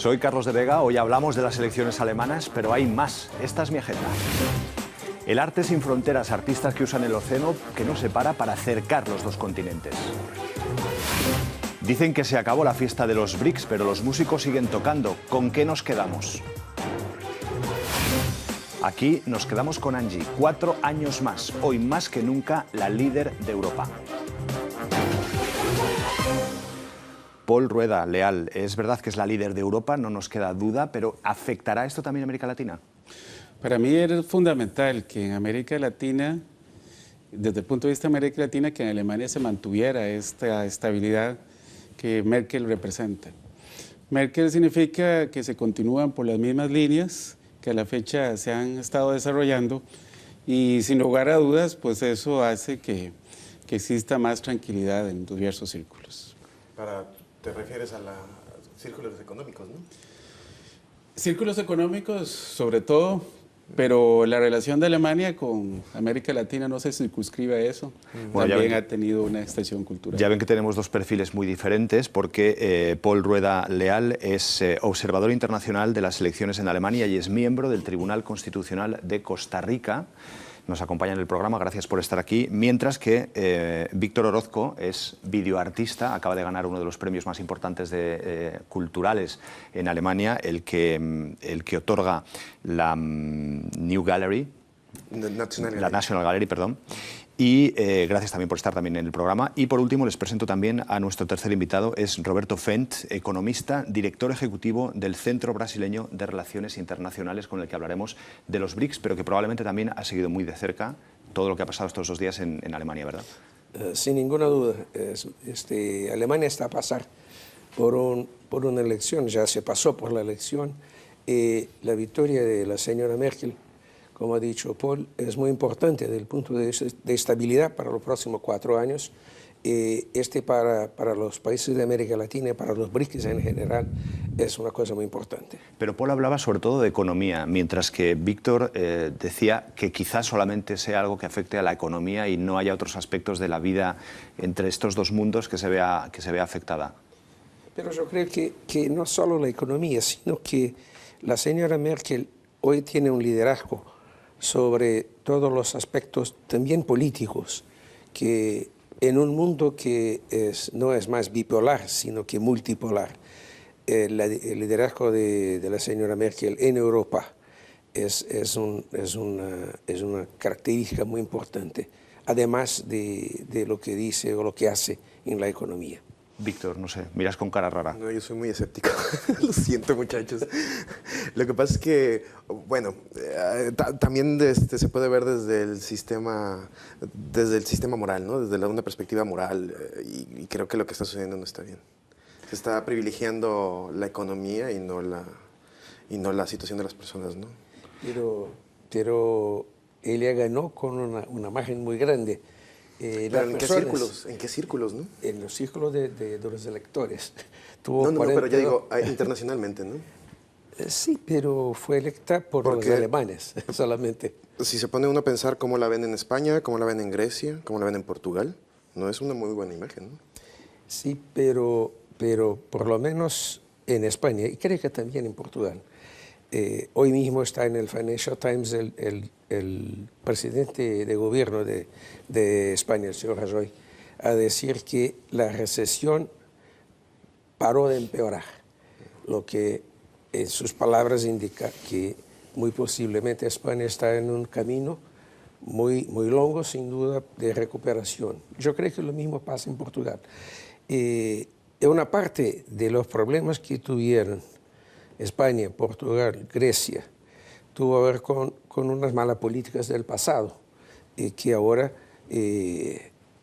Soy Carlos de Vega, hoy hablamos de las elecciones alemanas, pero hay más. Esta es mi agenda. El arte sin fronteras, artistas que usan el océano que nos separa para acercar los dos continentes. Dicen que se acabó la fiesta de los BRICS, pero los músicos siguen tocando. ¿Con qué nos quedamos? Aquí nos quedamos con Angie, 4 años más, hoy más que nunca la líder de Europa. Pol Rueda Leal, es verdad que es la líder de Europa, no nos queda duda, pero ¿afectará esto también a América Latina? Para mí es fundamental que en América Latina, desde el punto de vista de América Latina, que en Alemania se mantuviera esta estabilidad que Merkel representa. Merkel significa que se continúan por las mismas líneas que a la fecha se han estado desarrollando y sin lugar a dudas, pues eso hace que exista más tranquilidad en diversos círculos. Te refieres a los círculos económicos, ¿no? Círculos económicos, sobre todo, pero la relación de Alemania con América Latina no se circunscribe a eso. Bueno, también ha tenido una extensión cultural. Ya ven que tenemos dos perfiles muy diferentes porque Pol Rueda Leal es observador internacional de las elecciones en Alemania y es miembro del Tribunal Constitucional de Costa Rica. Nos acompaña en el programa, gracias por estar aquí. Mientras que Víctor Orozco es videoartista, acaba de ganar uno de los premios más importantes culturales en Alemania, el que otorga la New Gallery, la National Gallery, perdón. Y gracias también por estar también en el programa. Y por último les presento también a nuestro tercer invitado, es Roberto Fent, economista, director ejecutivo del Centro Brasileño de Relaciones Internacionales, con el que hablaremos de los BRICS, pero que probablemente también ha seguido muy de cerca todo lo que ha pasado estos 2 días en Alemania, ¿verdad? Sin ninguna duda. Alemania está a pasar por una elección, ya se pasó por la elección. La victoria de la señora Merkel, como ha dicho Paul, es muy importante desde el punto de vista de estabilidad para los próximos 4 años. Para los países de América Latina y para los BRICS en general es una cosa muy importante. Pero Paul hablaba sobre todo de economía, mientras que Víctor decía que quizás solamente sea algo que afecte a la economía y no haya otros aspectos de la vida entre estos dos mundos que se vea afectada. Pero yo creo que no solo la economía, sino que la señora Merkel hoy tiene un liderazgo sobre todos los aspectos también políticos, que en un mundo que no es más bipolar, sino que multipolar, el liderazgo de la señora Merkel en Europa es una característica muy importante, además de lo que dice o lo que hace en la economía. Víctor, no sé, miras con cara rara. No, yo soy muy escéptico. Lo siento, muchachos. Lo que pasa es que, bueno, también se puede ver desde el sistema moral, ¿no? Desde una perspectiva moral, y creo que lo que está sucediendo no está bien. Se está privilegiando la economía y no la situación de las personas, ¿no? Pero ella ganó con una margen muy grande. ¿En qué círculos, no? En los círculos de los electores. No, pero ya digo, internacionalmente, ¿no? Sí, pero fue electa por los alemanes solamente. Si se pone uno a pensar cómo la ven en España, cómo la ven en Grecia, cómo la ven en Portugal, no es una muy buena imagen, ¿no? Sí, pero por lo menos en España, y creo que también en Portugal. Hoy mismo está en el Financial Times el presidente de gobierno de España, el señor Rajoy, a decir que la recesión paró de empeorar, lo que en sus palabras indica que muy posiblemente España está en un camino muy largo, sin duda, de recuperación. Yo creo que lo mismo pasa en Portugal. Una parte de los problemas que tuvieron España, Portugal, Grecia, tuvo a ver con unas malas políticas del pasado que ahora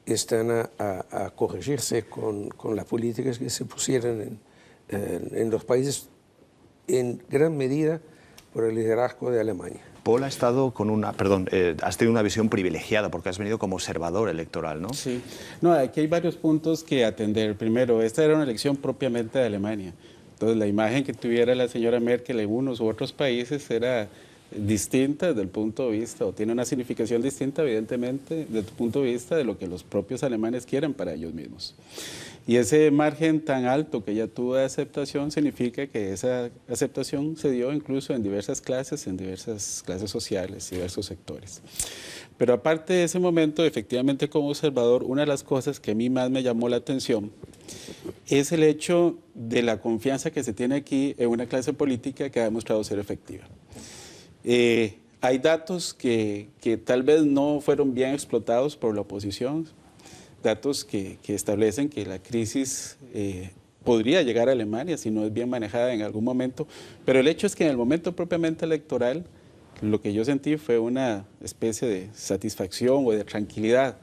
están a corregirse con las políticas que se pusieron en los países en gran medida por el liderazgo de Alemania. Paul ha estado has tenido una visión privilegiada porque has venido como observador electoral, ¿no? Sí. No, aquí hay varios puntos que atender. Primero, esta era una elección propiamente de Alemania. Entonces, la imagen que tuviera la señora Merkel en unos u otros países era distinta desde el punto de vista, o tiene una significación distinta, evidentemente, desde el punto de vista de lo que los propios alemanes quieren para ellos mismos. Y ese margen tan alto que ella tuvo de aceptación significa que esa aceptación se dio incluso en diversas clases sociales, diversos sectores. Pero aparte de ese momento, efectivamente como observador, una de las cosas que a mí más me llamó la atención es el hecho de la confianza que se tiene aquí en una clase política que ha demostrado ser efectiva. Hay datos que tal vez no fueron bien explotados por la oposición, datos que establecen que la crisis podría llegar a Alemania si no es bien manejada en algún momento, pero el hecho es que en el momento propiamente electoral lo que yo sentí fue una especie de satisfacción o de tranquilidad.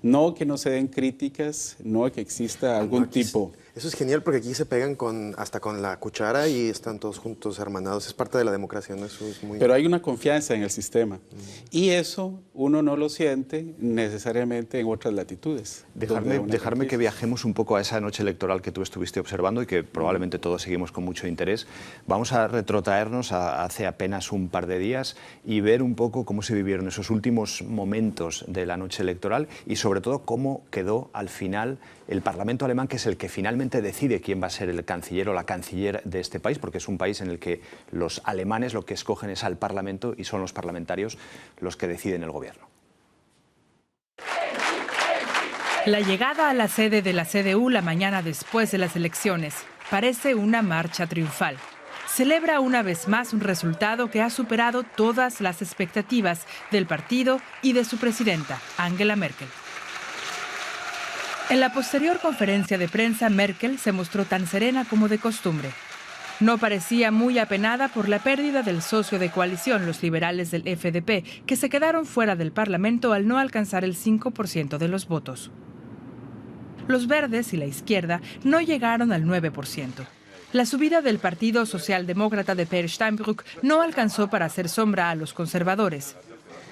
No que no se den críticas, no que exista algún tipo. Eso es genial porque aquí se pegan hasta con la cuchara y están todos juntos hermanados. Es parte de la democracia, ¿no? Eso es muy... Pero hay una confianza en el sistema. Y eso uno no lo siente necesariamente en otras latitudes. Dejarme que viajemos un poco a esa noche electoral que tú estuviste observando y que probablemente todos seguimos con mucho interés. Vamos a retrotraernos a hace apenas un par de días y ver un poco cómo se vivieron esos últimos momentos de la noche electoral y sobre todo cómo quedó al final el Parlamento alemán, que es el que finalmente decide quién va a ser el canciller o la canciller de este país, porque es un país en el que los alemanes lo que escogen es al Parlamento y son los parlamentarios los que deciden el gobierno. La llegada a la sede de la CDU la mañana después de las elecciones parece una marcha triunfal. Celebra una vez más un resultado que ha superado todas las expectativas del partido y de su presidenta, Angela Merkel. En la posterior conferencia de prensa, Merkel se mostró tan serena como de costumbre. No parecía muy apenada por la pérdida del socio de coalición, los liberales del FDP, que se quedaron fuera del Parlamento al no alcanzar el 5% de los votos. Los verdes y la izquierda no llegaron al 9%. La subida del Partido Socialdemócrata de Peer Steinbrück no alcanzó para hacer sombra a los conservadores.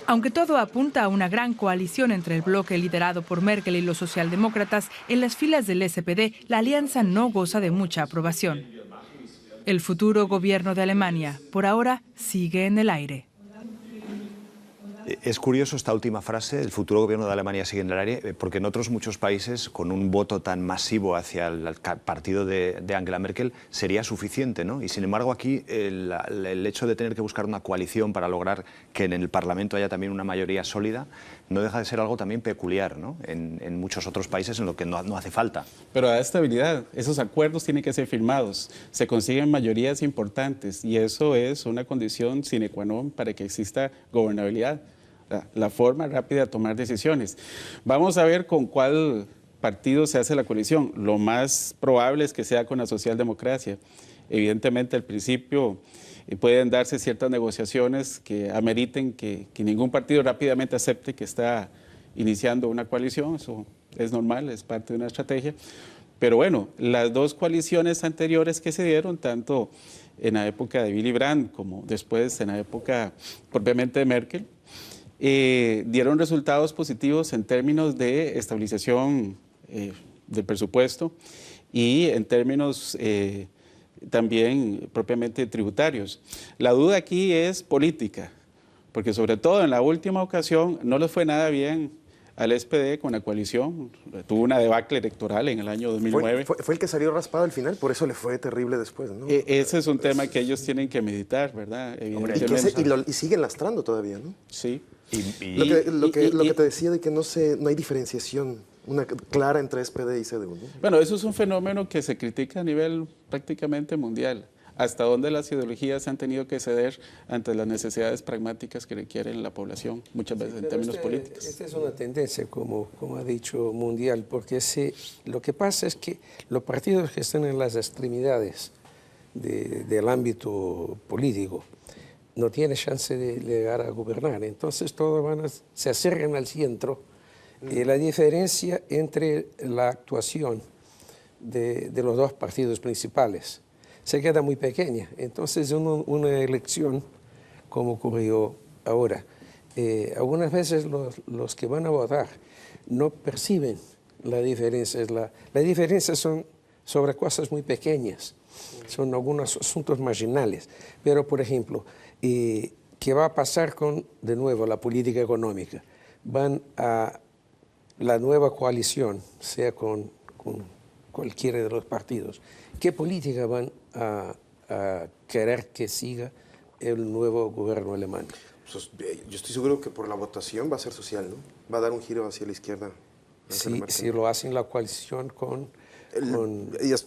Aunque todo apunta a una gran coalición entre el bloque liderado por Merkel y los socialdemócratas, en las filas del SPD la alianza no goza de mucha aprobación. El futuro gobierno de Alemania, por ahora, sigue en el aire. Es curioso esta última frase, el futuro gobierno de Alemania sigue en el aire, porque en otros muchos países, con un voto tan masivo hacia el partido de Angela Merkel, sería suficiente, ¿no? Y sin embargo aquí el hecho de tener que buscar una coalición para lograr que en el Parlamento haya también una mayoría sólida, no deja de ser algo también peculiar, ¿no? En muchos otros países en lo que no hace falta. Pero da estabilidad, esos acuerdos tienen que ser firmados, se consiguen mayorías importantes y eso es una condición sine qua non para que exista gobernabilidad. La forma rápida de tomar decisiones. Vamos a ver con cuál partido se hace la coalición. Lo más probable es que sea con la socialdemocracia. Evidentemente, al principio pueden darse ciertas negociaciones que ameriten que ningún partido rápidamente acepte que está iniciando una coalición. Eso es normal, es parte de una estrategia. Pero bueno, las dos coaliciones anteriores que se dieron, tanto en la época de Willy Brandt como después en la época propiamente de Merkel, dieron resultados positivos en términos de estabilización del presupuesto y en términos también propiamente tributarios. La duda aquí es política, porque sobre todo en la última ocasión no les fue nada bien al SPD con la coalición, tuvo una debacle electoral en el año 2009. Fue el que salió raspado al final, por eso le fue terrible después, ¿no? Ese es un tema que ellos tienen que meditar, ¿verdad? Y siguen lastrando todavía, ¿no? Sí. Lo que te decía de que no hay diferenciación una clara entre SPD y CDU, ¿no? Bueno, eso es un fenómeno que se critica a nivel prácticamente mundial. Hasta dónde las ideologías han tenido que ceder ante las necesidades pragmáticas que requiere la población, muchas veces en términos políticos. Esta es una tendencia, como ha dicho, mundial, porque lo que pasa es que los partidos que están en las extremidades del ámbito político no tienen chance de llegar a gobernar, entonces todos se acercan al centro. Y la diferencia entre la actuación de los dos partidos principales se queda muy pequeña. Entonces, una elección, como ocurrió ahora, algunas veces los que van a votar no perciben la diferencia. La diferencia son sobre cosas muy pequeñas, son algunos asuntos marginales. Pero, por ejemplo, ¿qué va a pasar de nuevo, la política económica? Van a la nueva coalición, sea con cualquiera de los partidos, ¿qué política van a querer que siga el nuevo gobierno alemán? Pues, yo estoy seguro que por la votación va a ser social, ¿no? Va a dar un giro hacia la izquierda. Si lo hacen la coalición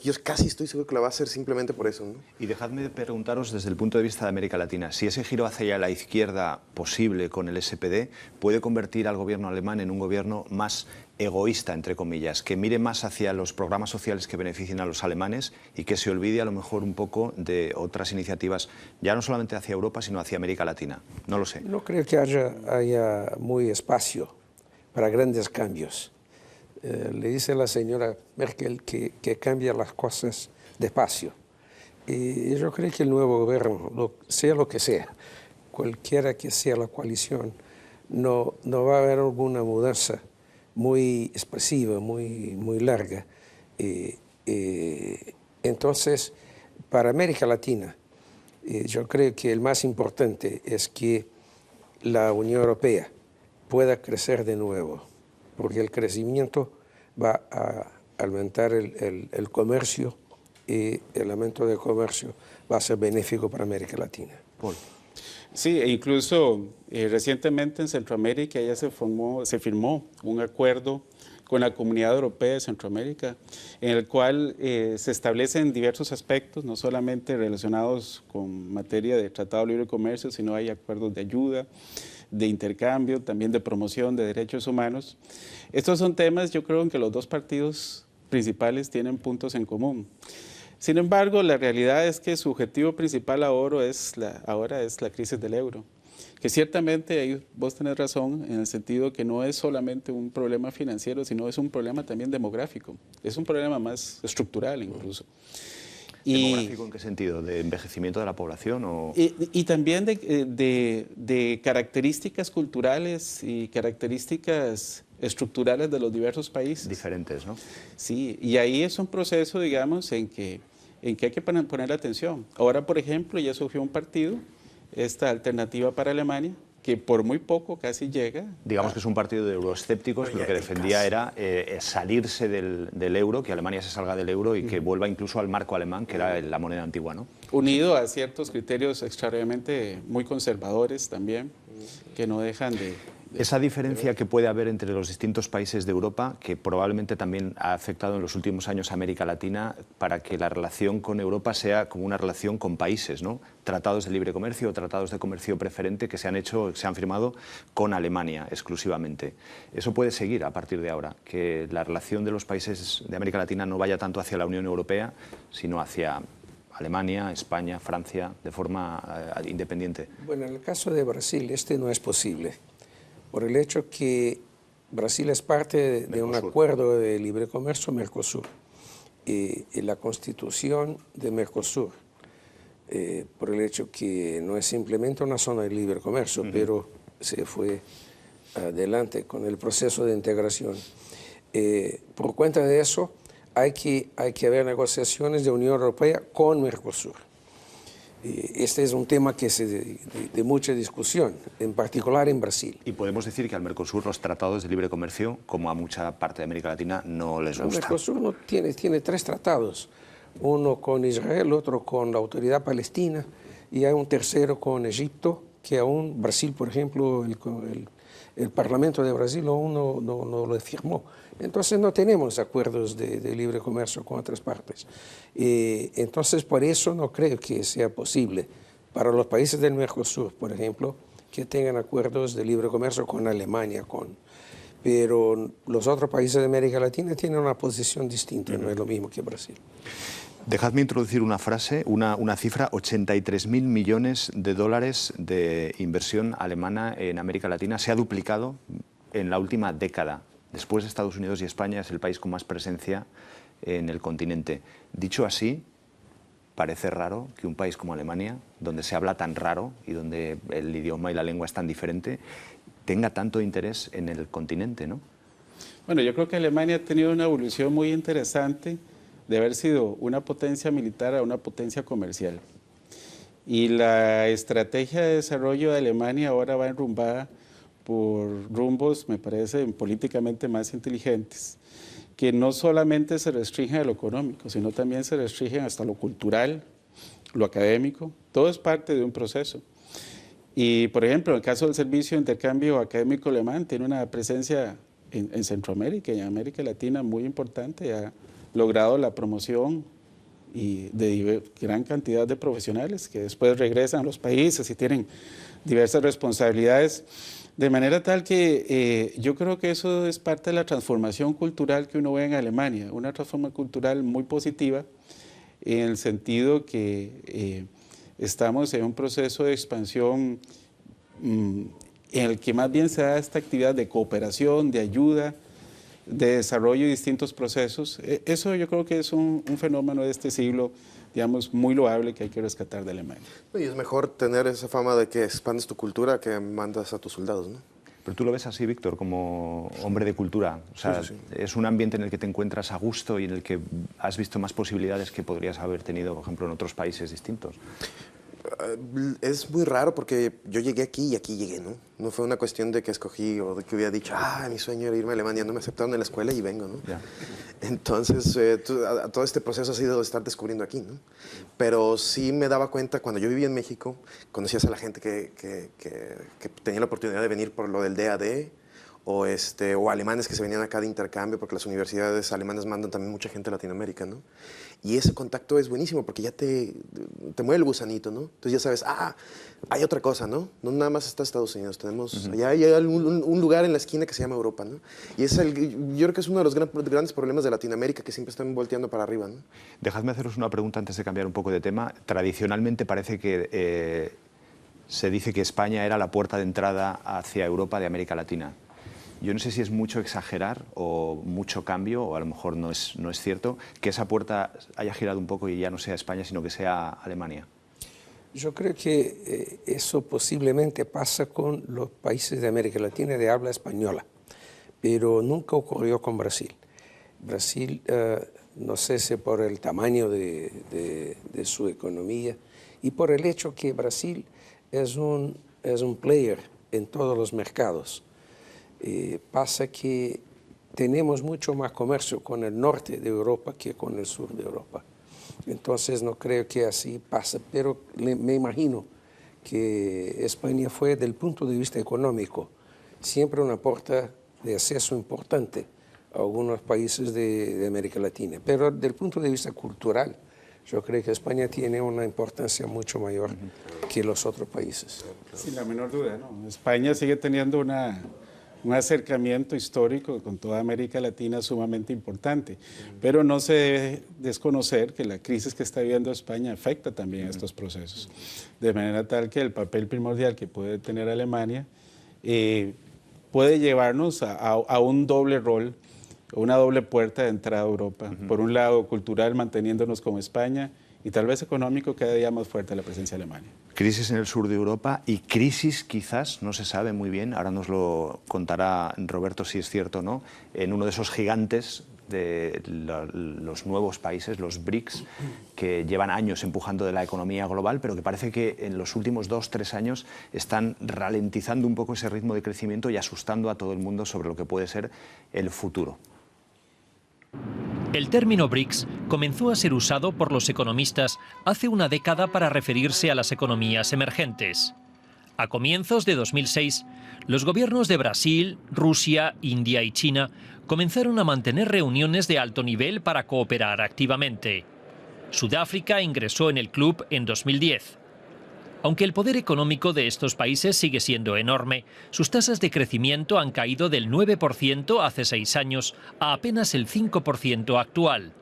yo casi estoy seguro que la va a hacer simplemente por eso, ¿no? Y dejadme preguntaros desde el punto de vista de América Latina, si ese giro hacia la izquierda posible con el SPD puede convertir al gobierno alemán en un gobierno más egoísta, entre comillas, que mire más hacia los programas sociales que beneficien a los alemanes y que se olvide a lo mejor un poco de otras iniciativas, ya no solamente hacia Europa, sino hacia América Latina. No lo sé. No creo que haya muy espacio para grandes cambios. Le dice la señora Merkel que cambia las cosas despacio. Y yo creo que el nuevo gobierno, sea lo que sea, cualquiera que sea la coalición, no va a haber alguna mudanza muy expresiva, muy larga. Entonces, para América Latina, yo creo que el más importante es que la Unión Europea pueda crecer de nuevo, porque el crecimiento va a aumentar el comercio y el aumento del comercio va a ser benéfico para América Latina. Paul. Sí, e incluso recientemente en Centroamérica ya se firmó un acuerdo con la Comunidad Europea de Centroamérica, en el cual se establecen diversos aspectos, no solamente relacionados con materia de Tratado de Libre Comercio, sino hay acuerdos de ayuda, de intercambio, también de promoción de derechos humanos. Estos son temas, yo creo, en que los dos partidos principales tienen puntos en común. Sin embargo, la realidad es que su objetivo principal ahora es la crisis del euro, que ciertamente ahí vos tenés razón en el sentido que no es solamente un problema financiero, sino es un problema también demográfico, es un problema más estructural incluso. ¿Demográfico en qué sentido? ¿De envejecimiento de la población? O... Y también de características culturales y características estructurales de los diversos países. Diferentes, ¿no? Sí, y ahí es un proceso, digamos, en que hay que poner atención. Ahora, por ejemplo, ya surgió un partido, esta Alternativa para Alemania, que por muy poco casi llega. Digamos que es un partido de euroescépticos, pero que defendía era salirse del euro, que Alemania se salga del euro y que vuelva incluso al marco alemán, que era la moneda antigua, ¿no? Unido a ciertos criterios extraordinariamente muy conservadores también, que no dejan de... Esa diferencia que puede haber entre los distintos países de Europa, que probablemente también ha afectado en los últimos años a América Latina, para que la relación con Europa sea como una relación con países, ¿no? Tratados de libre comercio, tratados de comercio preferente que se han firmado con Alemania exclusivamente. Eso puede seguir a partir de ahora, que la relación de los países de América Latina no vaya tanto hacia la Unión Europea, sino hacia Alemania, España, Francia, de forma independiente. Bueno, en el caso de Brasil, no es posible, por el hecho que Brasil es parte de un acuerdo de libre comercio Mercosur y la constitución de Mercosur, por el hecho que no es simplemente una zona de libre comercio, pero se fue adelante con el proceso de integración. Por cuenta de eso, hay que haber negociaciones de Unión Europea con Mercosur. Este es un tema que es de mucha discusión, en particular en Brasil. Y podemos decir que al Mercosur los tratados de libre comercio, como a mucha parte de América Latina, no les gusta. El Mercosur tiene 3 tratados, uno con Israel, otro con la Autoridad Palestina y hay un tercero con Egipto, que aún Brasil, por ejemplo, el Parlamento de Brasil aún no lo firmó. Entonces no tenemos acuerdos de libre comercio con otras partes. Entonces por eso no creo que sea posible para los países del Mercosur, por ejemplo, que tengan acuerdos de libre comercio con Alemania, pero los otros países de América Latina tienen una posición distinta, no es lo mismo que Brasil. Dejadme introducir una frase, una cifra, 83.000 millones de dólares de inversión alemana en América Latina. Se ha duplicado en la última década. Después de Estados Unidos y España es el país con más presencia en el continente. Dicho así, parece raro que un país como Alemania, donde se habla tan raro y donde el idioma y la lengua es tan diferente, tenga tanto interés en el continente, ¿no? Bueno, yo creo que Alemania ha tenido una evolución muy interesante de haber sido una potencia militar a una potencia comercial. Y la estrategia de desarrollo de Alemania ahora va enrumbada por rumbos, me parece, políticamente más inteligentes. que no solamente se restringen a lo económico, sino también se restringen hasta lo cultural, lo académico. Todo es parte de un proceso. Y, por ejemplo, en el caso del Servicio de Intercambio Académico Alemán, tiene una presencia en Centroamérica y en América Latina muy importante. Ha logrado la promoción de gran cantidad de profesionales que después regresan a los países y tienen diversas responsabilidades. De manera tal que yo creo que eso es parte de la transformación cultural que uno ve en Alemania, una transformación cultural muy positiva en el sentido que estamos en un proceso de expansión en el que más bien se da esta actividad de cooperación, de ayuda, de desarrollo de distintos procesos. Eso yo creo que es un fenómeno de este siglo, digamos, muy loable que hay que rescatar de Alemania. Y es mejor tener esa fama de que expandes tu cultura que mandas a tus soldados, ¿no? Pero tú lo ves así, Víctor, como hombre de cultura. O sea, sí. es un ambiente en el que te encuentras a gusto y en el que has visto más posibilidades que podrías haber tenido, por ejemplo, en otros países distintos. Es muy raro porque yo llegué aquí y aquí llegué, ¿no? No fue una cuestión de que escogí o de que hubiera dicho, mi sueño era irme a Alemania, no me aceptaron en la escuela y vengo, ¿no? Ya. Entonces, todo este proceso ha sido de estar descubriendo aquí, ¿no? Pero sí me daba cuenta, cuando yo vivía en México, conocías a la gente que tenía la oportunidad de venir por lo del DAD, o alemanes que se venían acá de intercambio, porque las universidades alemanas mandan también mucha gente a Latinoamérica, ¿no? Y ese contacto es buenísimo porque ya te mueve el gusanito, ¿no? Entonces ya sabes, hay otra cosa, ¿no? No nada más está Estados Unidos, tenemos, allá hay un lugar en la esquina que se llama Europa, ¿no? Y yo creo que es uno de los grandes problemas de Latinoamérica, que siempre están volteando para arriba, ¿no? Dejadme haceros una pregunta antes de cambiar un poco de tema. Tradicionalmente parece que se dice que España era la puerta de entrada hacia Europa de América Latina. Yo no sé si es mucho exagerar o mucho cambio, o a lo mejor no es cierto, que esa puerta haya girado un poco y ya no sea España, sino que sea Alemania. Yo creo que eso posiblemente pasa con los países de América Latina de habla española, pero nunca ocurrió con Brasil. Brasil, no sé si por el tamaño de su economía y por el hecho que Brasil es un player en todos los mercados. Pasa que tenemos mucho más comercio con el norte de Europa que con el sur de Europa. Entonces no creo que así pase, pero me imagino que España fue, del punto de vista económico, siempre una puerta de acceso importante a algunos países de América Latina. Pero del punto de vista cultural, yo creo que España tiene una importancia mucho mayor que los otros países. Sin la menor duda, ¿no? España sigue teniendo un acercamiento histórico con toda América Latina sumamente importante, pero no se debe desconocer que la crisis que está viviendo España afecta también a estos procesos, de manera tal que el papel primordial que puede tener Alemania puede llevarnos a un doble rol, una doble puerta de entrada a Europa. Por un lado, cultural, manteniéndonos como España, y tal vez económico, cada día más fuerte la presencia de Alemania. Crisis en el sur de Europa y crisis quizás, no se sabe muy bien, ahora nos lo contará Roberto si es cierto o no, en uno de esos gigantes de los nuevos países, los BRICS, que llevan años empujando de la economía global, pero que parece que en los últimos 2-3 años están ralentizando un poco ese ritmo de crecimiento y asustando a todo el mundo sobre lo que puede ser el futuro. El término BRICS comenzó a ser usado por los economistas hace una década para referirse a las economías emergentes. A comienzos de 2006, los gobiernos de Brasil, Rusia, India y China comenzaron a mantener reuniones de alto nivel para cooperar activamente. Sudáfrica ingresó en el club en 2010. Aunque el poder económico de estos países sigue siendo enorme, sus tasas de crecimiento han caído del 9% hace 6 años a apenas el 5% actual.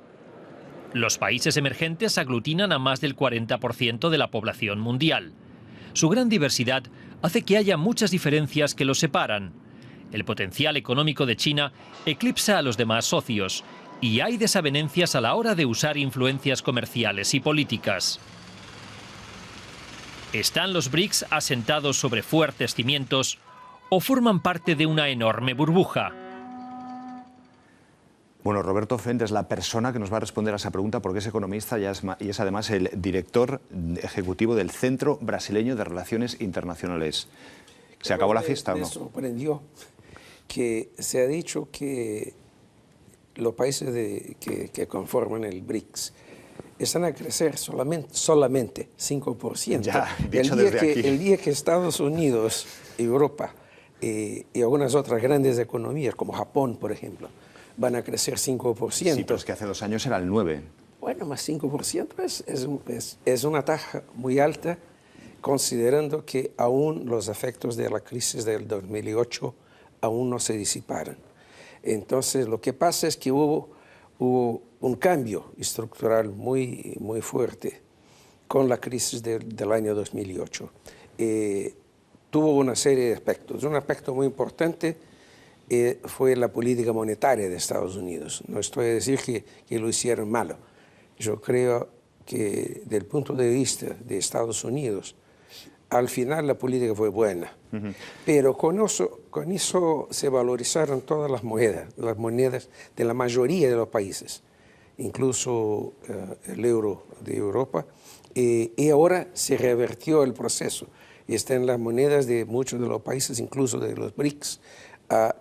Los países emergentes aglutinan a más del 40% de la población mundial. Su gran diversidad hace que haya muchas diferencias que los separan. El potencial económico de China eclipsa a los demás socios y hay desavenencias a la hora de usar influencias comerciales y políticas. ¿Están los BRICS asentados sobre fuertes cimientos o forman parte de una enorme burbuja? Bueno, Roberto Fent es la persona que nos va a responder a esa pregunta porque es economista y es además el director ejecutivo del Centro Brasileño de Relaciones Internacionales. ¿Se acabó la fiesta o no? Me sorprendió que se ha dicho que los países que conforman el BRICS están a crecer solamente 5%. Ya, dicho desde aquí. El día que Estados Unidos, Europa y algunas otras grandes economías, como Japón, por ejemplo, van a crecer 5%. Sí, pero es que hace 2 años era el 9%. Bueno, más 5% es una tasa muy alta, considerando que aún los efectos de la crisis del 2008 aún no se disiparon. Entonces, lo que pasa es que hubo un cambio estructural muy fuerte con la crisis del año 2008. Tuvo una serie de aspectos. Un aspecto muy importante fue la política monetaria de Estados Unidos. No estoy a decir que lo hicieron malo. Yo creo que desde el punto de vista de Estados Unidos, al final la política fue buena, pero con eso se valorizaron todas las monedas de la mayoría de los países, incluso el euro de Europa, y ahora se revertió el proceso y están las monedas de muchos de los países, incluso de los BRICS,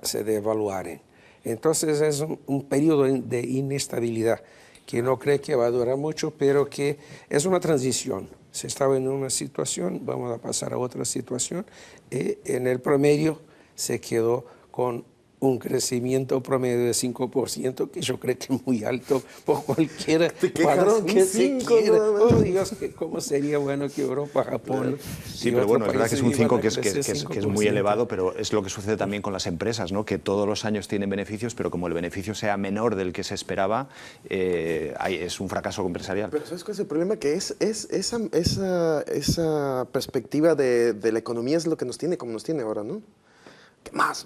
se devaluaren. Entonces es un periodo de inestabilidad que no creo que va a durar mucho, pero que es una transición. Se estaba en una situación, vamos a pasar a otra situación, y en el promedio se quedó con un crecimiento promedio de 5%, que yo creo que es muy alto por cualquier padrón que se quiera. Oh Dios, cómo sería bueno que Europa, Japón... Sí, pero bueno, es verdad que es un 5 que es muy elevado, pero es lo que sucede también con las empresas, ¿no? Que todos los años tienen beneficios, pero como el beneficio sea menor del que se esperaba, es un fracaso empresarial. Pero ¿sabes cuál es el problema? Que esa perspectiva de la economía es lo que nos tiene como nos tiene ahora, ¿no? Más,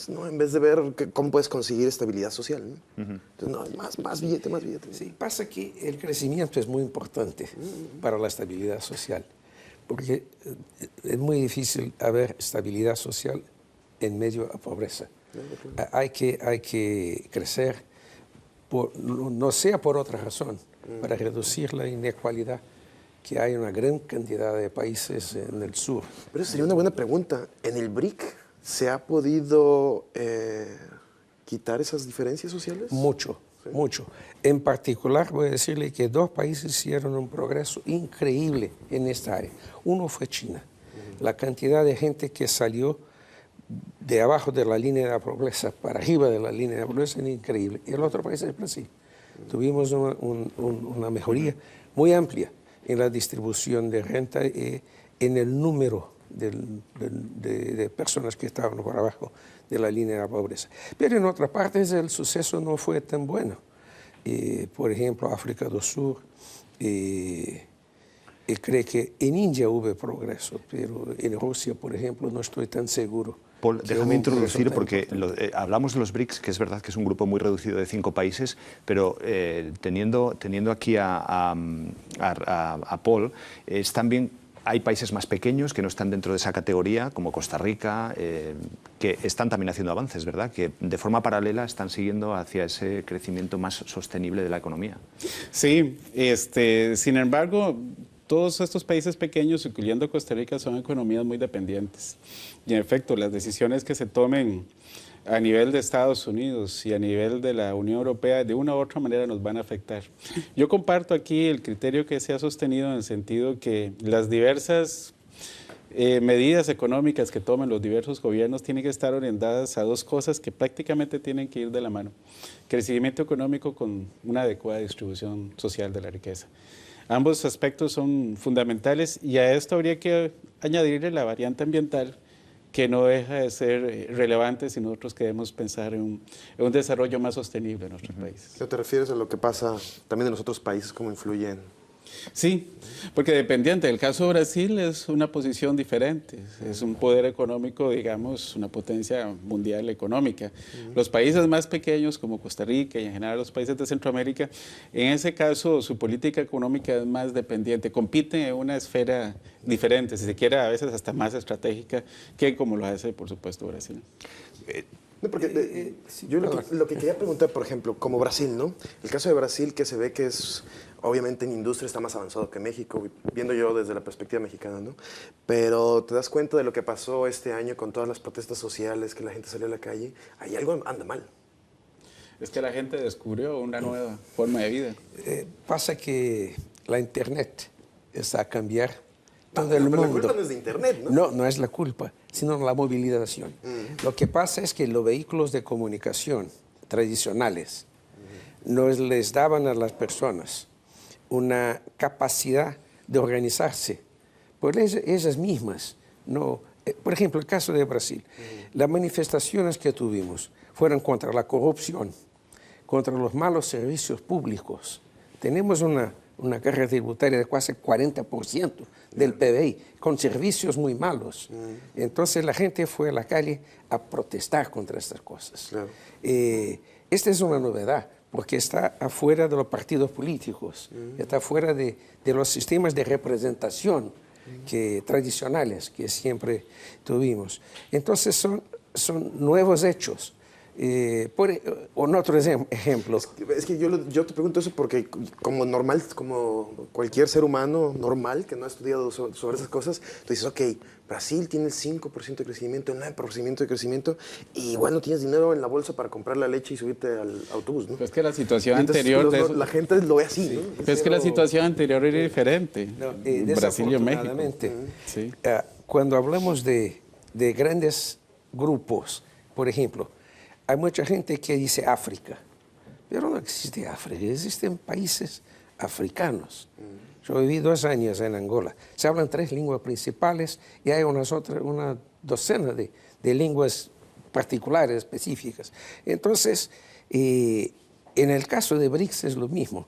¿no? En vez de ver cómo puedes conseguir estabilidad social, ¿no? Entonces, no, más billete. Sí, pasa que el crecimiento es muy importante para la estabilidad social, porque es muy difícil haber estabilidad social en medio de la pobreza. Hay que crecer, no sea por otra razón, para reducir la inequalidad que hay en una gran cantidad de países en el sur. Pero sería una buena pregunta. ¿En el BRIC se ha podido quitar esas diferencias sociales? Mucho. En particular, voy a decirle que 2 países hicieron un progreso increíble en esta área. Uno fue China. La cantidad de gente que salió de abajo de la línea de la pobreza para arriba de la línea de la pobreza es increíble. Y el otro país es Brasil. Tuvimos una mejoría muy amplia en la distribución de renta y en el número de personas que estaban por abajo de la línea de la pobreza. Pero en otras partes el suceso no fue tan bueno. Por ejemplo, África del Sur, creo que en India hubo progreso, pero en Rusia, por ejemplo, no estoy tan seguro. Paul, déjame introducir, porque hablamos de los BRICS, que es verdad que es un grupo muy reducido de 5 países, pero teniendo aquí a Paul, es también... Hay países más pequeños que no están dentro de esa categoría, como Costa Rica, que están también haciendo avances, ¿verdad? Que de forma paralela están siguiendo hacia ese crecimiento más sostenible de la economía. Sí, sin embargo, todos estos países pequeños, incluyendo Costa Rica, son economías muy dependientes. Y en efecto, las decisiones que se tomen a nivel de Estados Unidos y a nivel de la Unión Europea, de una u otra manera nos van a afectar. Yo comparto aquí el criterio que se ha sostenido en el sentido que las diversas medidas económicas que tomen los diversos gobiernos tienen que estar orientadas a 2 cosas que prácticamente tienen que ir de la mano. Crecimiento económico con una adecuada distribución social de la riqueza. Ambos aspectos son fundamentales y a esto habría que añadirle la variante ambiental, que no deja de ser relevante si nosotros queremos pensar en un desarrollo más sostenible en nuestros países. ¿Te refieres a lo que pasa también en los otros países, cómo influyen? Sí, porque dependiente, el caso de Brasil es una posición diferente, es un poder económico, digamos, una potencia mundial económica. Los países más pequeños como Costa Rica y en general los países de Centroamérica, en ese caso su política económica es más dependiente, compiten en una esfera diferente, si se quiere a veces hasta más estratégica que como lo hace por supuesto Brasil. No, porque yo lo que quería preguntar, por ejemplo, como Brasil, ¿no? El caso de Brasil, que se ve que es, obviamente en industria está más avanzado que México, viendo yo desde la perspectiva mexicana, ¿no? Pero te das cuenta de lo que pasó este año con todas las protestas sociales, que la gente salió a la calle, ahí algo anda mal. Es que la gente descubrió una nueva forma de vida. Pasa que la Internet está a cambiar todo el Pero mundo. la culpa no es de Internet, ¿no? No, no es la culpa, sino la movilización. Lo que pasa es que los vehículos de comunicación tradicionales no les daban a las personas una capacidad de organizarse por ellas mismas. No, por ejemplo, el caso de Brasil. Las manifestaciones que tuvimos fueron contra la corrupción, contra los malos servicios públicos. Tenemos una carga tributaria de casi 40% del PBI, con servicios muy malos. Entonces la gente fue a la calle a protestar contra estas cosas. Claro. Esta es una novedad, porque está afuera de los partidos políticos, está afuera de los sistemas de representación tradicionales que siempre tuvimos. Entonces son nuevos hechos. Otro ejemplo. Es que yo te pregunto eso porque como normal, como cualquier ser humano normal que no ha estudiado sobre esas cosas, tú dices, ok, Brasil tiene el 5% de crecimiento, el 9% de crecimiento, y igual no tienes dinero en la bolsa para comprar la leche y subirte al autobús, ¿no? Pues es que la situación Entonces, anterior... la gente lo ve así, ¿no? Pero es que la situación anterior era diferente. No, Brasil y México. desafortunadamente, Sí. Cuando hablamos de grandes grupos, por ejemplo, hay mucha gente que dice África, pero no existe África, existen países africanos. Yo viví 2 años en Angola. Se hablan 3 lenguas principales y hay una docena de lenguas particulares, específicas. Entonces, en el caso de BRICS es lo mismo.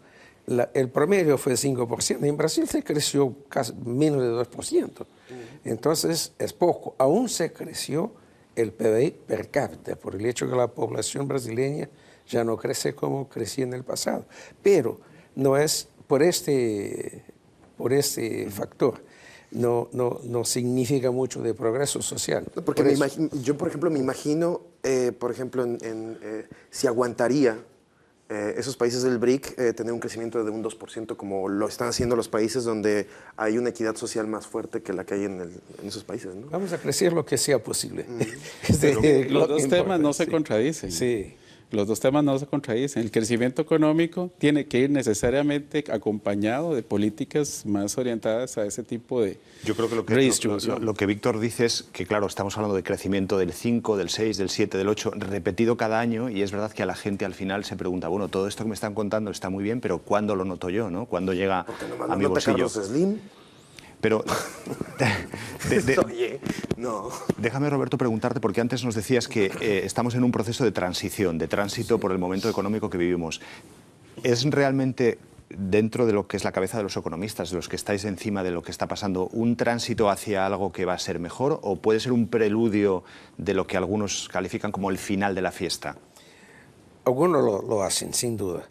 El promedio fue 5%. En Brasil se creció casi menos de 2%. Entonces, es poco. Aún se creció el PBI per cápita, por el hecho que la población brasileña ya no crece como crecía en el pasado. Pero no es por este factor, no significa mucho de progreso social. No, porque yo, por ejemplo, me imagino, por ejemplo, si aguantaría esos países del BRIC tener un crecimiento de un 2%, como lo están haciendo los países donde hay una equidad social más fuerte que la que hay en esos países, ¿no? Vamos a crecer lo que sea posible. Los dos temas no se contradicen. Sí. Los dos temas no se contradicen. El crecimiento económico tiene que ir necesariamente acompañado de políticas más orientadas a ese tipo de Yo creo que lo que Víctor dice es que, claro, estamos hablando de crecimiento del 5, del 6, del 7, del 8, repetido cada año, y es verdad que a la gente al final se pregunta, bueno, todo esto que me están contando está muy bien, pero ¿cuándo lo noto yo, no? ¿Cuándo llega a mi bolsillo? Slim. Pero Oye, no. déjame, Roberto, preguntarte, porque antes nos decías que estamos en un proceso de transición, de tránsito por el momento económico que vivimos. ¿Es realmente, dentro de lo que es la cabeza de los economistas, de los que estáis encima de lo que está pasando, un tránsito hacia algo que va a ser mejor, o puede ser un preludio de lo que algunos califican como el final de la fiesta? Algunos lo hacen, sin duda.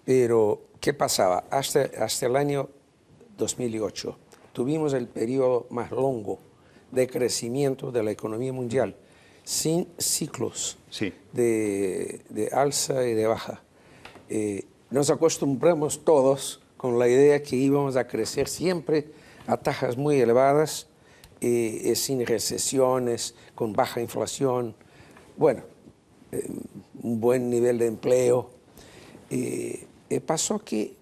Pero, ¿qué pasaba? Hasta el año 2008 tuvimos el periodo más largo de crecimiento de la economía mundial, sin ciclos de alza y de baja. Nos acostumbramos todos con la idea que íbamos a crecer siempre a tasas muy elevadas, sin recesiones, con baja inflación, bueno, un buen nivel de empleo. Pasó que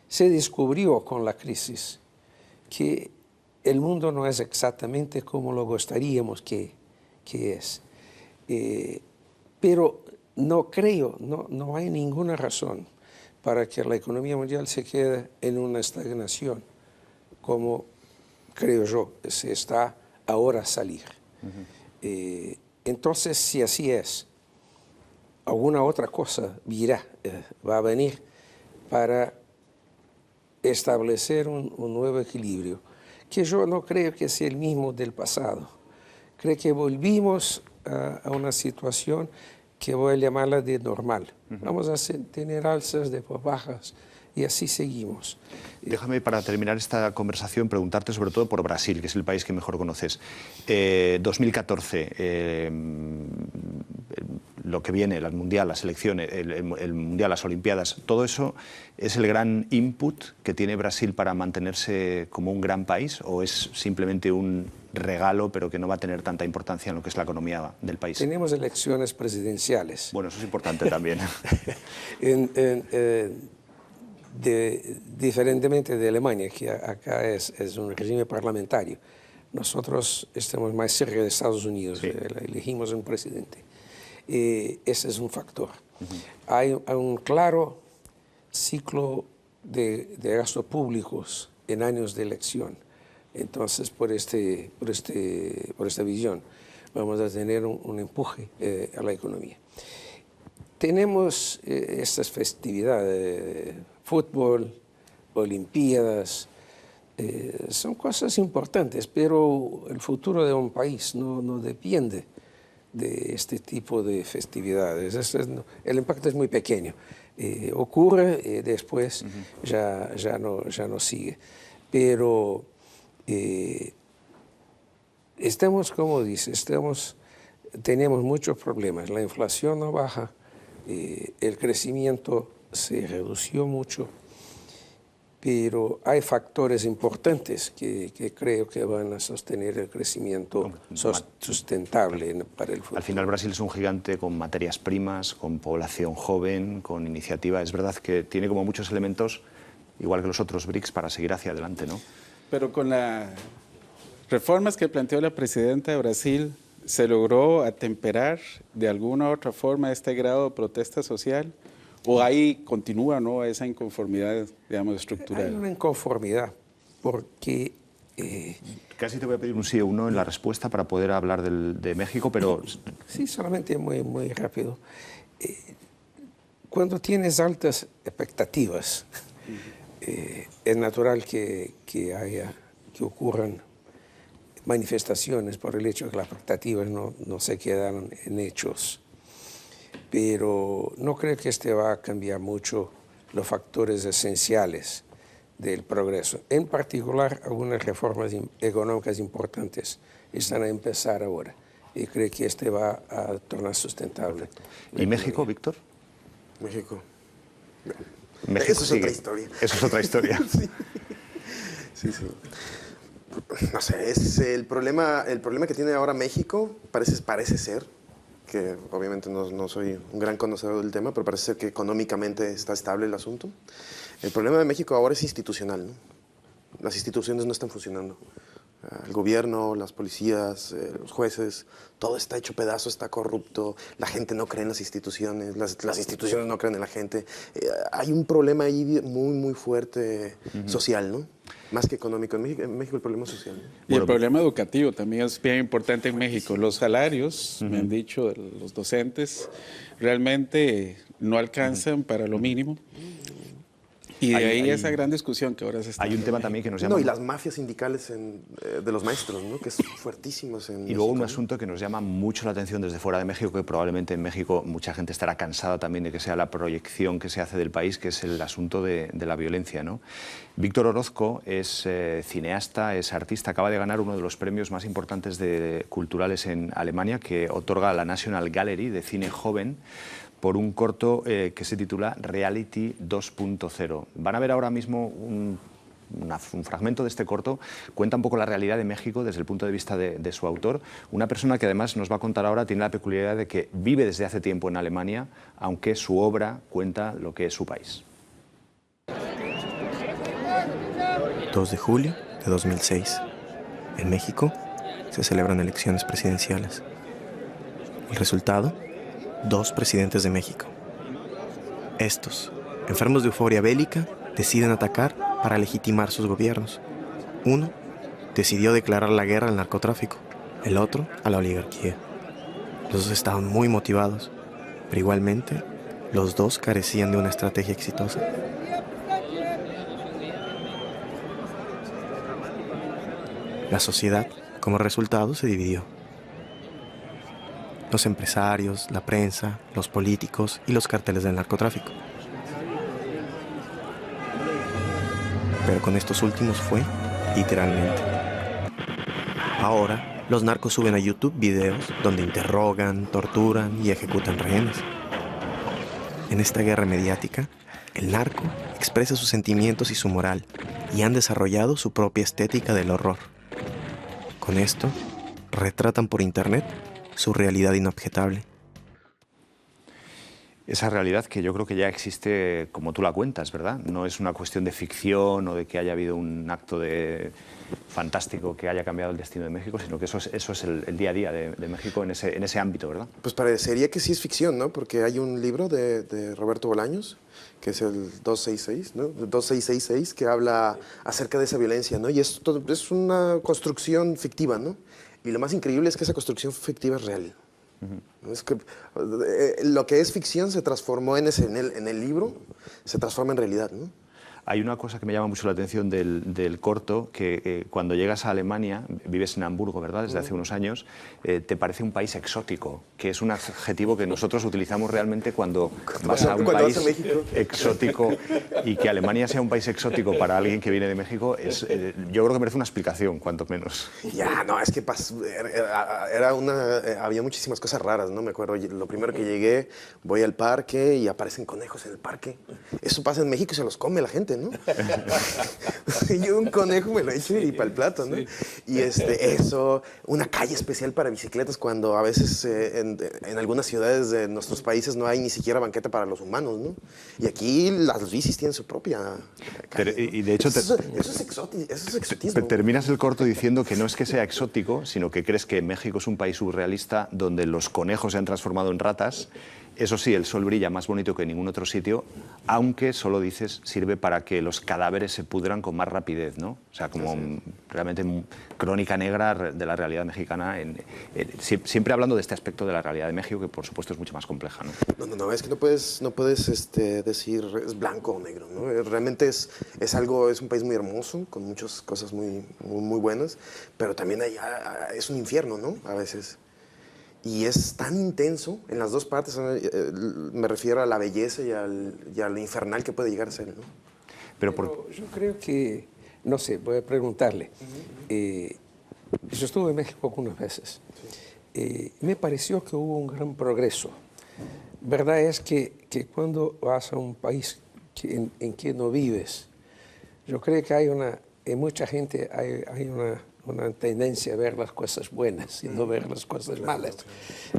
se descubrió con la crisis que el mundo no es exactamente como lo gustaríamos que es. Pero no creo, no hay ninguna razón para que la economía mundial se quede en una estagnación, como creo yo se está ahora a salir. Entonces, si así es, alguna otra cosa va a venir para establecer un nuevo equilibrio, que yo no creo que sea el mismo del pasado. Creo que volvimos a una situación que voy a llamarla de normal. Vamos a tener alzas, después bajas, y así seguimos. Déjame, para terminar esta conversación, preguntarte sobre todo por Brasil, que es el país que mejor conoces. 2014, lo que viene, el Mundial, las elecciones, el Mundial, las Olimpiadas, todo eso es el gran input que tiene Brasil para mantenerse como un gran país, o es simplemente un regalo pero que no va a tener tanta importancia en lo que es la economía del país? Tenemos elecciones presidenciales. Bueno, eso es importante también. Diferentemente de Alemania, que acá es un régimen parlamentario. Nosotros estamos más cerca de Estados Unidos, sí. Elegimos un presidente. Ese es un factor. Hay un claro ciclo de gastos públicos en años de elección. Entonces, por esta visión, vamos a tener un empuje a la economía. Tenemos estas festividades, fútbol, olimpiadas, son cosas importantes, pero el futuro de un país no depende de este tipo de festividades. El impacto es muy pequeño. Ocurre, después ya no sigue. Pero estamos, como dice, tenemos muchos problemas. La inflación no baja, el crecimiento se redució mucho, pero hay factores importantes que creo que van a sostener el crecimiento sustentable para el futuro. Al final Brasil es un gigante con materias primas, con población joven, con iniciativa. Es verdad que tiene como muchos elementos, igual que los otros BRICS, para seguir hacia adelante, ¿no? Pero con las reformas que planteó la presidenta de Brasil, ¿se logró atemperar de alguna u otra forma este grado de protesta social? ¿O ahí continúa, ¿no?, esa inconformidad, digamos, estructural? Hay una inconformidad porque... Casi te voy a pedir un sí o un no en la respuesta para poder hablar de México, pero... Sí, solamente muy rápido. Cuando tienes altas expectativas, es natural que ocurran manifestaciones por el hecho de que las expectativas no se quedaron en hechos. Pero no creo que va a cambiar mucho los factores esenciales del progreso. En particular, algunas reformas económicas importantes están a empezar ahora y creo que va a tornar sustentable. ¿Y México, Víctor? México. Eso es otra historia. Eso es otra historia. Sí. No sé, es el problema que tiene ahora México, parece ser, que obviamente no soy un gran conocedor del tema, pero parece ser que económicamente está estable el asunto. El problema de México ahora es institucional, ¿no? Las instituciones no están funcionando. El gobierno, las policías, los jueces, todo está hecho pedazo, está corrupto, la gente no cree en las instituciones, las instituciones no creen en la gente. Hay un problema ahí muy fuerte social, ¿no? Más que económico. En México el problema es social, ¿no? Y el problema educativo también es bien importante en México. Los salarios, me han dicho los docentes, realmente no alcanzan para lo mínimo. Y de ahí esa gran discusión que ahora se está... Hay un tema también que nos llama... No, y las mafias sindicales de los maestros, ¿no?, que es fuertísimas en Y luego un México, asunto que nos llama mucho la atención desde fuera de México, que probablemente en México mucha gente estará cansada también de que sea la proyección que se hace del país, que es el asunto de la violencia, ¿no? Víctor Orozco es cineasta, es artista, acaba de ganar uno de los premios más importantes culturales en Alemania, que otorga la National Gallery de cine joven, por un corto que se titula Reality 2.0. Van a ver ahora mismo un fragmento de este corto. Cuenta un poco la realidad de México desde el punto de vista de su autor. Una persona que además nos va a contar ahora tiene la peculiaridad de que vive desde hace tiempo en Alemania, aunque su obra cuenta lo que es su país. 2 de julio de 2006. En México se celebran elecciones presidenciales. El resultado: 2 presidentes de México. Estos, enfermos de euforia bélica, deciden atacar para legitimar sus gobiernos. Uno decidió declarar la guerra al narcotráfico, el otro a la oligarquía. Los dos estaban muy motivados, pero igualmente los dos carecían de una estrategia exitosa. La sociedad, como resultado, se dividió. Los empresarios, la prensa, los políticos y los carteles del narcotráfico. Pero con estos últimos fue literalmente. Ahora, Los narcos suben a YouTube videos donde interrogan, torturan y ejecutan rehenes. En esta guerra mediática, el narco expresa sus sentimientos y su moral, y han desarrollado su propia estética del horror. Con esto, retratan por internet su realidad inobjetable. Esa realidad que yo creo que ya existe como tú la cuentas, ¿verdad? No es una cuestión de ficción o de que haya habido un acto fantástico que haya cambiado el destino de México, sino que eso es el día a día de México en ese ámbito, ¿verdad? Pues parecería que sí es ficción, ¿no? Porque hay un libro de Roberto Bolaños, que es el 266, ¿no? 2666, que habla acerca de esa violencia, ¿no? Y es una construcción fictiva, ¿no? Y lo más increíble es que esa construcción fictiva es real. Uh-huh. Es que lo que es ficción se transformó en el libro, se transforma en realidad, ¿no? Hay una cosa que me llama mucho la atención del corto, que cuando llegas a Alemania, vives en Hamburgo, ¿verdad?, desde hace unos años, te parece un país exótico, que es un adjetivo que nosotros utilizamos realmente cuando vas a un país exótico, y que Alemania sea un país exótico para alguien que viene de México, yo creo que merece una explicación, cuanto menos. Ya, no, es que había muchísimas cosas raras, ¿no? Me acuerdo, lo primero que llegué, voy al parque y aparecen conejos en el parque. Eso pasa en México y se los come la gente, ¿no? Yo un conejo me lo echo y para el plato, ¿no? Y eso, una calle especial para bicicletas cuando a veces en algunas ciudades de nuestros países no hay ni siquiera banqueta para los humanos, ¿no? Y aquí las bicis tienen su propia calle, ¿no? Y de hecho eso es exotismo. Terminas el corto diciendo que no es que sea exótico, sino que crees que México es un país surrealista donde los conejos se han transformado en ratas. Eso sí, el sol brilla más bonito que en ningún otro sitio, aunque solo dices sirve para que los cadáveres se pudran con más rapidez, ¿no? O sea, como realmente crónica negra de la realidad mexicana, siempre hablando de este aspecto de la realidad de México, que por supuesto es mucho más compleja, ¿no? No, es que no puedes decir es blanco o negro, ¿no? Realmente es un país muy hermoso, con muchas cosas muy, muy, muy buenas, pero también es un infierno, ¿no? A veces. Y es tan intenso en las dos partes, me refiero a la belleza y a lo infernal que puede llegar a ser, ¿no? Pero yo creo que, no sé, voy a preguntarle. Yo estuve en México algunas veces. Me pareció que hubo un gran progreso. Verdad es que cuando vas a un país en que no vives, yo creo que en mucha gente hay una tendencia a ver las cosas buenas y no ver las cosas malas.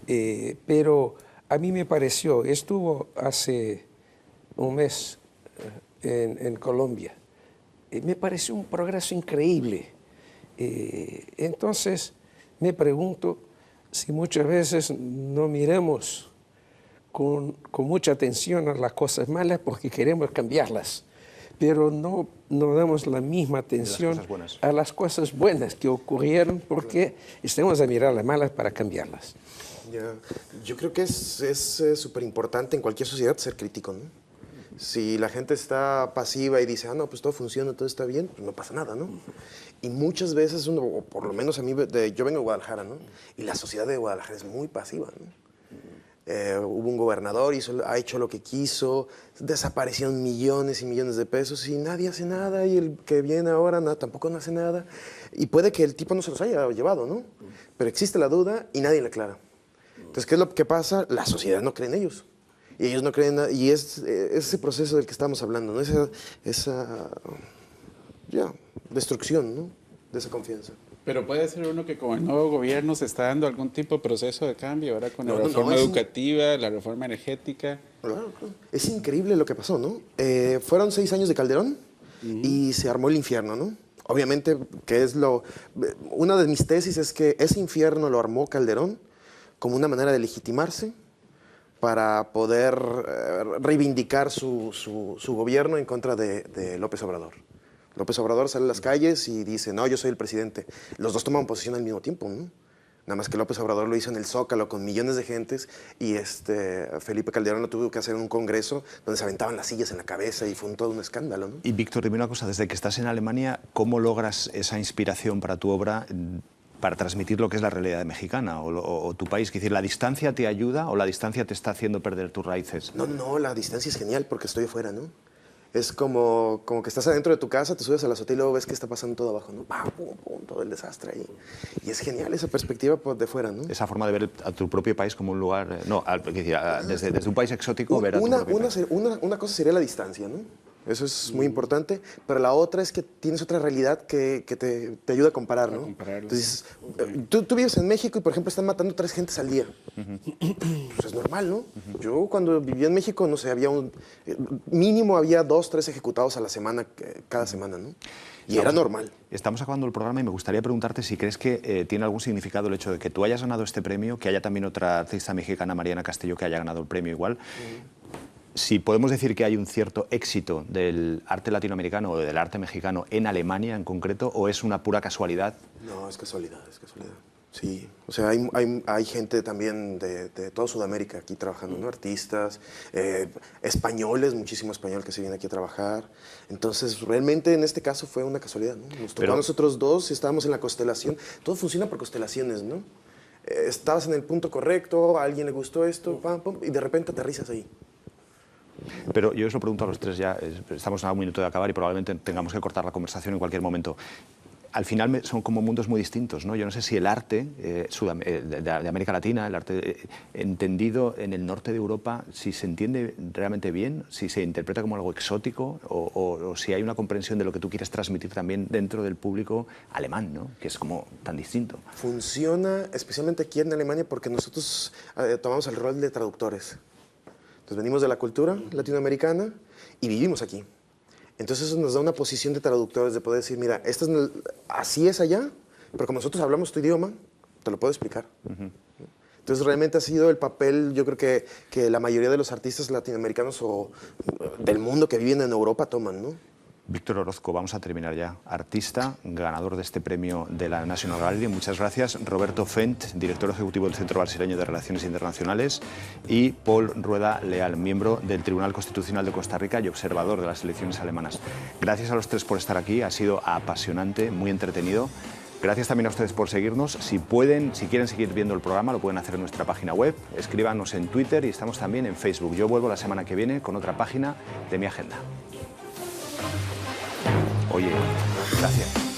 Pero a mí me pareció, estuvo hace un mes en Colombia, me pareció un progreso increíble. Entonces me pregunto si muchas veces no miremos con mucha atención a las cosas malas porque queremos cambiarlas, pero no damos la misma atención a las cosas buenas que ocurrieron porque estamos a mirar las malas para cambiarlas. Yeah. Yo creo que es súper importante en cualquier sociedad ser crítico, ¿no? Si la gente está pasiva y dice, no, pues todo funciona, todo está bien, pues no pasa nada, ¿no? Y muchas veces, o por lo menos a mí, yo vengo de Guadalajara, ¿no? Y la sociedad de Guadalajara es muy pasiva, ¿no? Hubo un gobernador y ha hecho lo que quiso, desaparecieron millones y millones de pesos y nadie hace nada, y el que viene ahora tampoco no hace nada. Y puede que el tipo no se los haya llevado, ¿no? Pero existe la duda y nadie le aclara. Entonces, ¿qué es lo que pasa? La sociedad no cree en ellos. Y ellos no creen nada. Y es ese proceso del que estamos hablando, ¿no? Esa destrucción, ¿no? De esa confianza. Pero puede ser uno que con el nuevo gobierno se está dando algún tipo de proceso de cambio, ahora con la reforma educativa, la reforma energética. Claro. Es increíble lo que pasó, ¿no? Fueron 6 años de Calderón y se armó el infierno, ¿no? Obviamente, una de mis tesis es que ese infierno lo armó Calderón como una manera de legitimarse para poder reivindicar su gobierno en contra de López Obrador. López Obrador sale a las calles y dice, no, yo soy el presidente. Los dos toman posición al mismo tiempo, ¿no? Nada más que López Obrador lo hizo en el Zócalo con millones de gentes y Felipe Calderón lo tuvo que hacer en un congreso donde se aventaban las sillas en la cabeza y fue todo un escándalo, ¿no? Y Víctor, dime una cosa, desde que estás en Alemania, ¿cómo logras esa inspiración para tu obra para transmitir lo que es la realidad mexicana o tu país? Es decir, ¿la distancia te ayuda o la distancia te está haciendo perder tus raíces? No, la distancia es genial porque estoy afuera, ¿no? Es como que estás adentro de tu casa, te subes a la azotea y luego ves qué está pasando todo abajo, ¿no? ¡Pam, pum, pum! Todo el desastre ahí. Y es genial esa perspectiva de fuera, ¿no? Esa forma de ver a tu propio país como un lugar... No, desde un país exótico ver a tu propio país. Una cosa sería la distancia, ¿no? Eso es muy importante, pero la otra es que tienes otra realidad que te ayuda a comparar, ¿no? Entonces, tú vives en México y, por ejemplo, están matando 3 gentes al día. Pues es normal, ¿no? Yo cuando vivía en México, no sé, mínimo había 2, 3 ejecutados a la semana, cada semana, ¿no? Y era normal. Estamos acabando el programa y me gustaría preguntarte si crees que tiene algún significado el hecho de que tú hayas ganado este premio, que haya también otra artista mexicana, Mariana Castillo, que haya ganado el premio igual. Si podemos decir que hay un cierto éxito del arte latinoamericano o del arte mexicano en Alemania en concreto, ¿o es una pura casualidad? No, es casualidad, es casualidad. Sí, o sea, hay gente también de toda Sudamérica aquí trabajando, ¿no? Artistas, españoles, muchísimo español que se viene aquí a trabajar. Entonces, realmente en este caso fue una casualidad, ¿no? Nos tocó a nosotros dos, estábamos en la constelación. Todo funciona por constelaciones, ¿no? Estabas en el punto correcto, a alguien le gustó esto, pam, pam, y de repente aterrizas ahí. Pero yo os lo pregunto a los tres ya, estamos a un minuto de acabar y probablemente tengamos que cortar la conversación en cualquier momento. Al final son como mundos muy distintos, ¿no? Yo no sé si el arte de América Latina, el arte entendido en el norte de Europa, si se entiende realmente bien, si se interpreta como algo exótico o si hay una comprensión de lo que tú quieres transmitir también dentro del público alemán, ¿no? Que es como tan distinto. Funciona especialmente aquí en Alemania porque nosotros tomamos el rol de traductores. Entonces venimos de la cultura latinoamericana y vivimos aquí. Entonces eso nos da una posición de traductores, de poder decir, mira, así es allá, pero como nosotros hablamos tu idioma, te lo puedo explicar. Entonces realmente ha sido el papel, yo creo que la mayoría de los artistas latinoamericanos o del mundo que viven en Europa toman, ¿no? Víctor Orozco, vamos a terminar ya. Artista, ganador de este premio de la National Gallery. Muchas gracias. Roberto Fent, director ejecutivo del Centro Brasileño de Relaciones Internacionales. Y Paul Rueda Leal, miembro del Tribunal Constitucional de Costa Rica y observador de las elecciones alemanas. Gracias a los tres por estar aquí. Ha sido apasionante, muy entretenido. Gracias también a ustedes por seguirnos. Si quieren seguir viendo el programa, lo pueden hacer en nuestra página web. Escríbanos en Twitter y estamos también en Facebook. Yo vuelvo la semana que viene con otra página de mi agenda. Oye, gracias.